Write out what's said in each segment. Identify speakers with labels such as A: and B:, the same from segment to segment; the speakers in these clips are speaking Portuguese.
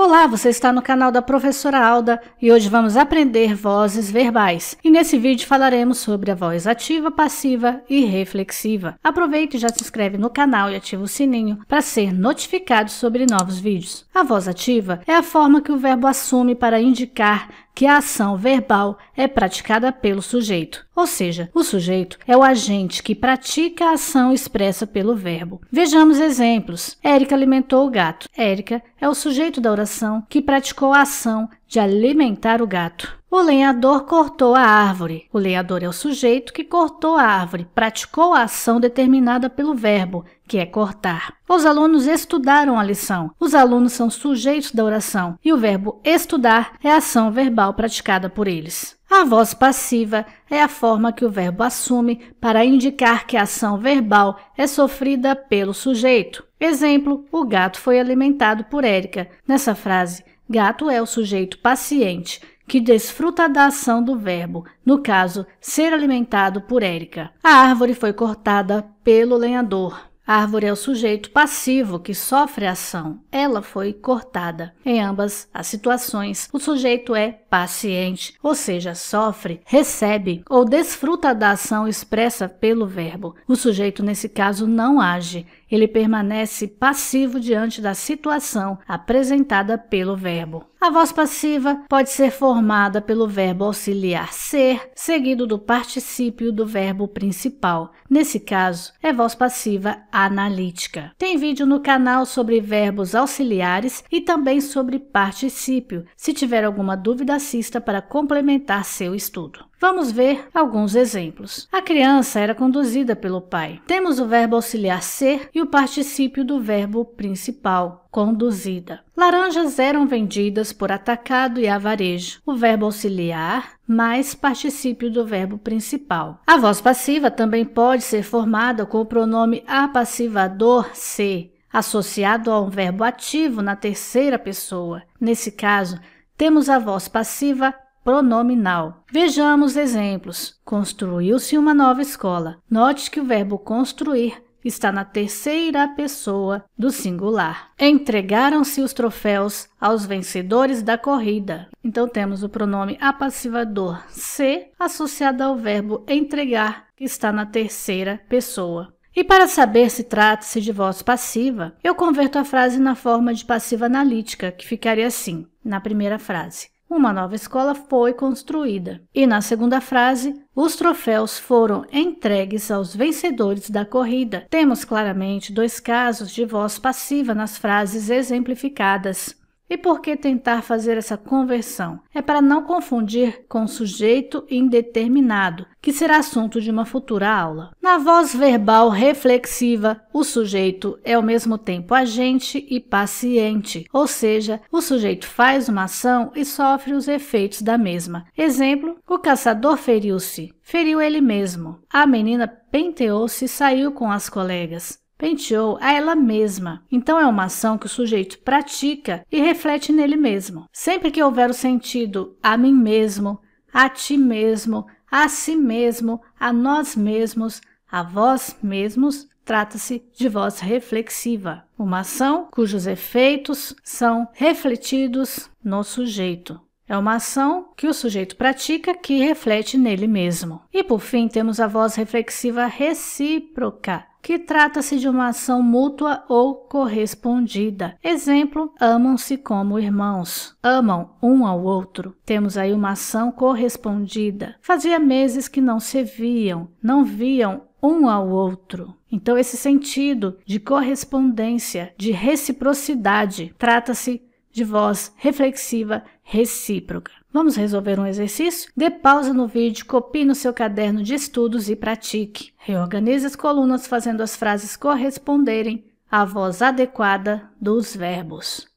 A: Olá, você está no canal da Professora Alda e hoje vamos aprender vozes verbais. E nesse vídeo falaremos sobre a voz ativa, passiva e reflexiva. Aproveite e já se inscreve no canal e ativa o sininho para ser notificado sobre novos vídeos. A voz ativa é a forma que o verbo assume para indicar que a ação verbal é praticada pelo sujeito, ou seja, o sujeito é o agente que pratica a ação expressa pelo verbo. Vejamos exemplos. Érica alimentou o gato. Érica é o sujeito da oração que praticou a ação de alimentar o gato. O lenhador cortou a árvore. O lenhador é o sujeito que cortou a árvore, praticou a ação determinada pelo verbo, que é cortar. Os alunos estudaram a lição. Os alunos são sujeitos da oração e o verbo estudar é a ação verbal praticada por eles. A voz passiva é a forma que o verbo assume para indicar que a ação verbal é sofrida pelo sujeito. Exemplo, o gato foi alimentado por Érica. Nessa frase, gato é o sujeito paciente, que desfruta da ação do verbo, no caso, ser alimentado por Érica. A árvore foi cortada pelo lenhador. A árvore é o sujeito passivo que sofre a ação. Ela foi cortada. Em ambas as situações, o sujeito é paciente, ou seja, sofre, recebe ou desfruta da ação expressa pelo verbo. O sujeito, nesse caso, não age. Ele permanece passivo diante da situação apresentada pelo verbo. A voz passiva pode ser formada pelo verbo auxiliar ser, seguido do particípio do verbo principal. Nesse caso, é voz passiva analítica. Tem vídeo no canal sobre verbos auxiliares e também sobre particípio. Se tiver alguma dúvida, assista para complementar seu estudo. Vamos ver alguns exemplos. A criança era conduzida pelo pai. Temos o verbo auxiliar ser e o particípio do verbo principal, conduzida. Laranjas eram vendidas por atacado e a varejo. O verbo auxiliar mais particípio do verbo principal. A voz passiva também pode ser formada com o pronome apassivador se, associado a um verbo ativo na terceira pessoa. Nesse caso, temos a voz passiva pronominal. Vejamos exemplos. Construiu-se uma nova escola. Note que o verbo construir está na terceira pessoa do singular. Entregaram-se os troféus aos vencedores da corrida. Então temos o pronome apassivador se associado ao verbo entregar, que está na terceira pessoa. E para saber se trata-se de voz passiva, eu converto a frase na forma de passiva analítica, que ficaria assim, na primeira frase. Uma nova escola foi construída. E na segunda frase, os troféus foram entregues aos vencedores da corrida. Temos claramente dois casos de voz passiva nas frases exemplificadas. E por que tentar fazer essa conversão? É para não confundir com sujeito indeterminado, que será assunto de uma futura aula. Na voz verbal reflexiva, o sujeito é ao mesmo tempo agente e paciente, ou seja, o sujeito faz uma ação e sofre os efeitos da mesma. Exemplo, o caçador feriu-se, feriu ele mesmo. A menina penteou-se e saiu com as colegas. Penteou a ela mesma. Então, é uma ação que o sujeito pratica e reflete nele mesmo. Sempre que houver o sentido a mim mesmo, a ti mesmo, a si mesmo, a nós mesmos, a vós mesmos, trata-se de voz reflexiva. Uma ação cujos efeitos são refletidos no sujeito. É uma ação que o sujeito pratica que reflete nele mesmo. E, por fim, temos a voz reflexiva recíproca, que trata-se de uma ação mútua ou correspondida. Exemplo, amam-se como irmãos. Amam um ao outro. Temos aí uma ação correspondida. Fazia meses que não se viam, não viam um ao outro. Então, esse sentido de correspondência, de reciprocidade, trata-se de voz reflexiva recíproca. Vamos resolver um exercício? Dê pausa no vídeo, copie no seu caderno de estudos e pratique. Reorganize as colunas fazendo as frases corresponderem à voz adequada dos verbos.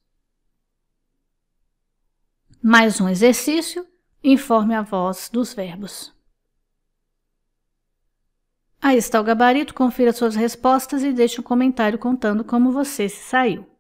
A: Mais um exercício, informe a voz dos verbos. Aí está o gabarito, confira suas respostas e deixe um comentário contando como você se saiu.